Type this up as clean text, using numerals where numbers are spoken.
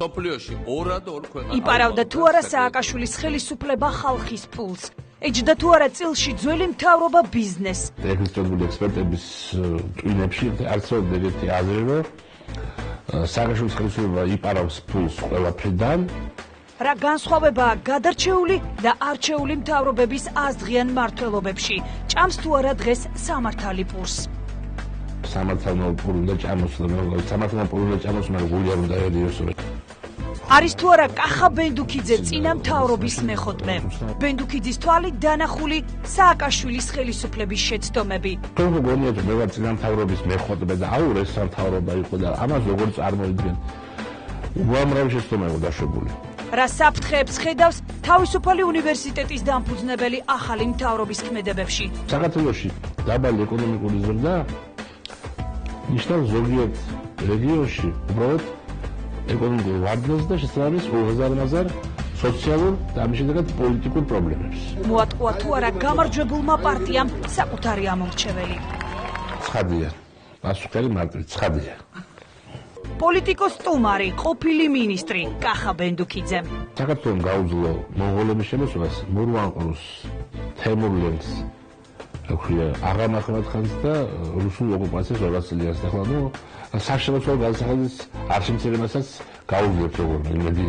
მსოფლიოში 2-2 ქვეყანა. იპარავდა თუ არა სააკაშვილის ხელისუფლება ხალხის პულს. ეჯდა თუ არა წილში ძველი მთავრობა ბიზნესს. ეკონომიკური ექსპერტების ტვინებში არსებობდა ერთი აზრი, რომ სააკაშვილის ხელისუფლება იპარავს პულს ყველაფრიდან. რა განსხვავებაა გადარჩეული და არჩეული მთავრობების აზრიან მმართველობებში? ჭამს თუ არა დღეს სამართალი პურს? სამართალმა პური უნდა ჭამოს, სამართალმა პური უნდა ჭამოს, მაგრამ გული არ უნდა ერიოსო. არის თუ არა კახა ბენდუქიძე წინა მთავრობის მეხოტმე? ბენდუქიძის თვალით დანახული სააკაშვილის ხელისუფლების შეცდომები. თქვენ გონიათ მე ვარ წინა მთავრობის მეხოტმე და აუ ეს სამთავრობა იყო და ამას როგორ წარმოიდგენ? უამრავი შეცდომა იყო დაშვებული. რა საფრთხეებს ხედავს თავისუფალი უნივერსიტეტის დამფუძნებელი ახალი მთავრობის ქმედებებში? საქართველოში დაბალი ეკონომიკური ზრდა ნიშნავს ზოგიერთ რეგიონში უბრალოდ ეკონომიკურ ვარდნას და შესაბამის უღაზარ-მაზარ სოციალურ და ამის შედეგად პოლიტიკურ პრობლემებს. მოატყუა თუ არა გამარჯვებულმა პარტიამ საკუთარი ამორჩეველი? ცხადია. პასუხი მარტივი, ცხადია. პოლიტიკოს სტუმარი, ყოფილი მინისტრი კახა ბენდუქიძე. საქართველოს გაუძლო მონღოლების შემოსვლას მურვანყრუს, თემურლენგს, აღარ ახმედხანს და რუსულ ოკუპაციას 200 წელს ახლა ნუ საშემოსავლო განსახილვის არ შემცირებასაც გაუძლებთ როგორ იმედი